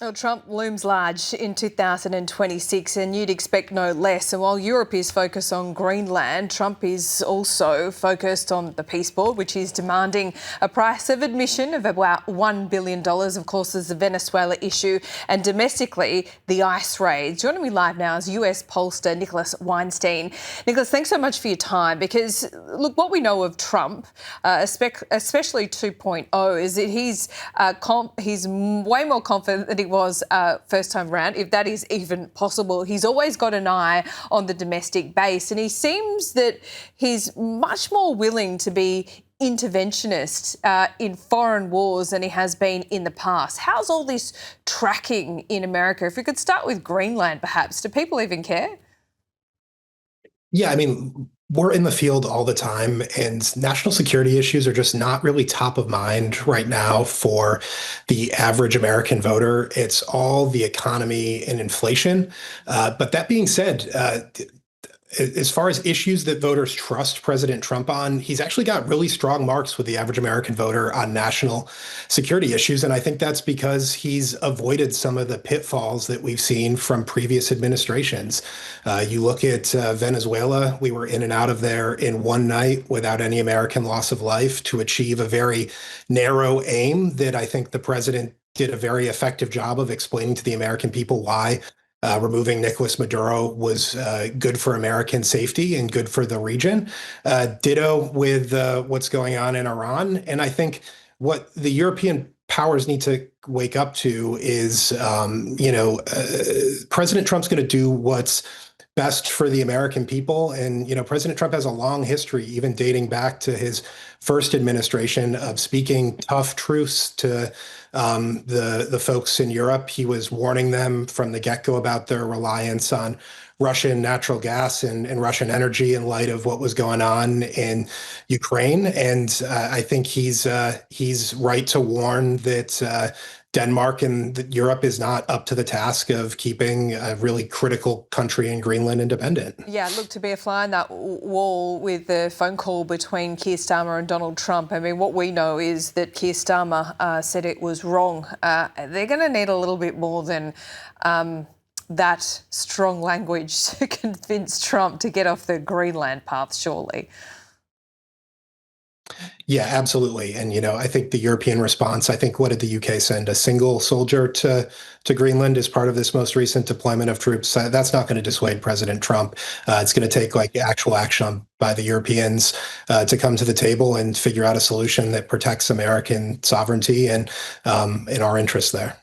Well, Trump looms large in 2026, and you'd expect no less. And while Europe is focused on Greenland, Trump is also focused on the peace board, which is demanding a price of admission of about $1 billion. Of course, there's the Venezuela issue, and domestically, the ICE raids. Joining me live now is US pollster Nicholas Weinstein. Nicholas, thanks so much for your time, because, look, what we know of Trump, especially 2.0, is that he's way more confident than he was first time round, if that is even possible. He's always got an eye on the domestic base, and he seems that he's much more willing to be interventionist in foreign wars than he has been in the past. How's all this tracking in America? If we could start with Greenland, perhaps. Do people even care? Yeah, I mean, we're in the field all the time, and national security issues are just not really top of mind right now for the average American voter. It's all the economy and inflation. But that being said, as far as issues that voters trust President Trump on, he's actually got really strong marks with the average American voter on national security issues. And I think that's because he's avoided some of the pitfalls that we've seen from previous administrations. You look at Venezuela, we were in and out of there in one night without any American loss of life to achieve a very narrow aim that I think the president did a very effective job of explaining to the American people why removing Nicolas Maduro was good for American safety and good for the region. Ditto with what's going on in Iran. And I think what the European powers need to wake up to is, President Trump's going to do what's best for the American people. And, President Trump has a long history, even dating back to his first administration, of speaking tough truths to the folks in Europe. He was warning them from the get-go about their reliance on Russian natural gas and Russian energy in light of what was going on in Ukraine. And I think he's right to warn that Denmark and Europe is not up to the task of keeping a really critical country in Greenland independent. Yeah, look, to be a fly on that wall with the phone call between Keir Starmer and Donald Trump, I mean, what we know is that Keir Starmer said it was wrong. They're going to need a little bit more than that strong language to convince Trump to get off the Greenland path, surely. Yeah, absolutely. And, I think the European response, I think, what did the UK send? A single soldier to Greenland as part of this most recent deployment of troops? That's not going to dissuade President Trump. It's going to take actual action by the Europeans to come to the table and figure out a solution that protects American sovereignty and our interests there.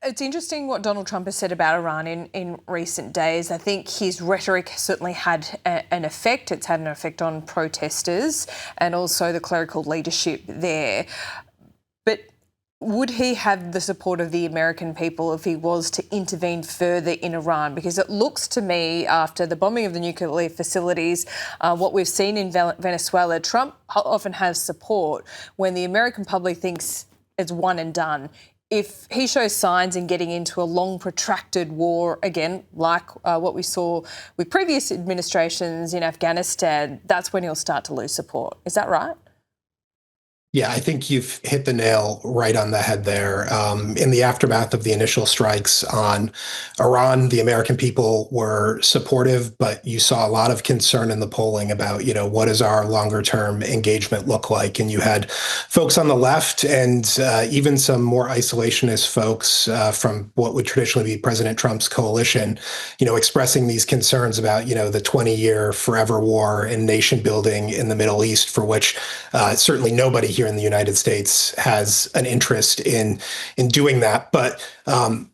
It's interesting what Donald Trump has said about Iran in recent days. I think his rhetoric certainly had an effect. It's had an effect on protesters and also the clerical leadership there. But would he have the support of the American people if he was to intervene further in Iran? Because it looks to me, after the bombing of the nuclear facilities, what we've seen in Venezuela, Trump often has support when the American public thinks it's one and done. If he shows signs in getting into a long, protracted war, again, like what we saw with previous administrations in Afghanistan, that's when he'll start to lose support. Is that right? Yeah, I think you've hit the nail right on the head there. In the aftermath of the initial strikes on Iran, the American people were supportive, but you saw a lot of concern in the polling about, what does our longer term engagement look like? And you had folks on the left and even some more isolationist folks from what would traditionally be President Trump's coalition, expressing these concerns about, the 20-year forever war and nation building in the Middle East, for which certainly nobody here in the United States has an interest in doing that. But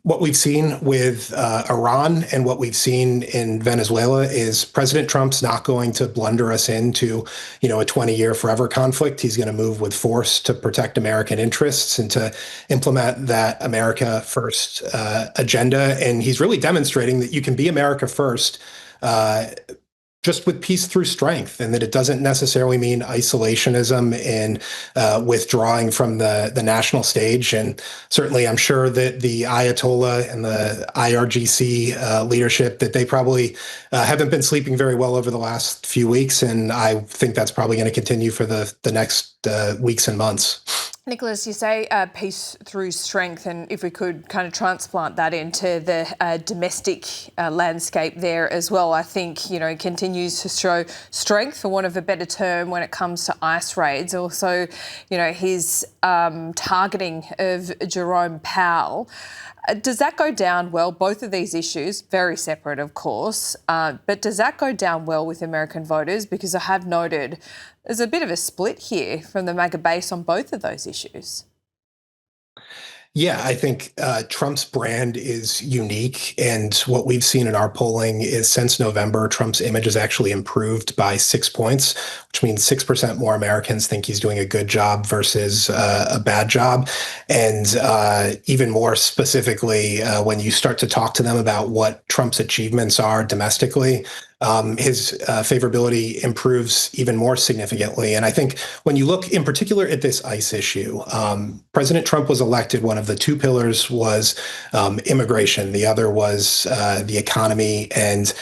what we've seen with Iran and what we've seen in Venezuela is President Trump's not going to blunder us into, a 20-year forever conflict. He's going to move with force to protect American interests and to implement that America First agenda. And he's really demonstrating that you can be America First just with peace through strength, and that it doesn't necessarily mean isolationism and withdrawing from the national stage. And certainly I'm sure that the Ayatollah and the IRGC leadership, that they probably haven't been sleeping very well over the last few weeks. And I think that's probably going to continue for the next weeks and months. Nicholas, you say peace through strength, and if we could kind of transplant that into the domestic landscape there as well, I think, it continues to show strength, for want of a better term, when it comes to ICE raids. Also, his targeting of Jerome Powell. Does that go down well? Both of these issues, very separate, of course, but does that go down well with American voters? Because I have noted there's a bit of a split here from the MAGA base on both of those issues. Yeah, I think Trump's brand is unique. And what we've seen in our polling is since November, Trump's image has actually improved by 6 points, which means 6% more Americans think he's doing a good job versus a bad job. And even more specifically, when you start to talk to them about what Trump's achievements are domestically, his favorability improves even more significantly. And I think when you look in particular at this ICE issue, President Trump was elected. One of the two pillars was immigration. The other was the economy and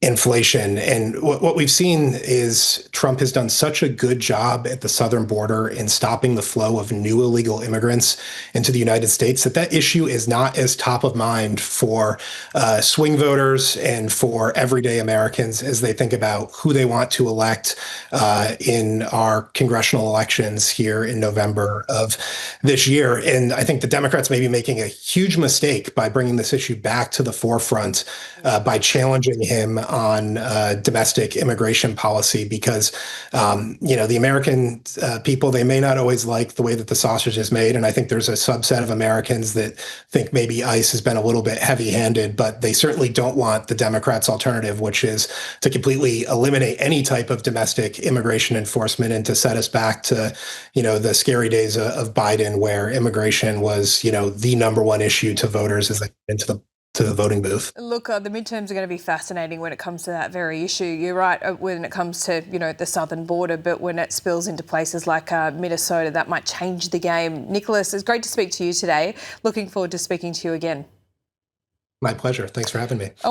inflation. And what we've seen is Trump has done such a good job at the southern border in stopping the flow of new illegal immigrants into the United States that issue is not as top of mind for swing voters and for everyday Americans as they think about who they want to elect in our congressional elections here in November of this year. And I think the Democrats may be making a huge mistake by bringing this issue back to the forefront by challenging him on domestic immigration policy, because the American people, they may not always like the way that the sausage is made, and I think there's a subset of Americans that think maybe ICE has been a little bit heavy-handed, but they certainly don't want the Democrats' alternative, which is to completely eliminate any type of domestic immigration enforcement and to set us back to the scary days of Biden, where immigration was the number one issue to voters as they get into the voting booth. Look, the midterms are going to be fascinating when it comes to that very issue. You're right when it comes to, the southern border, but when it spills into places like Minnesota, that might change the game. Nicholas, it's great to speak to you today. Looking forward to speaking to you again. My pleasure. Thanks for having me.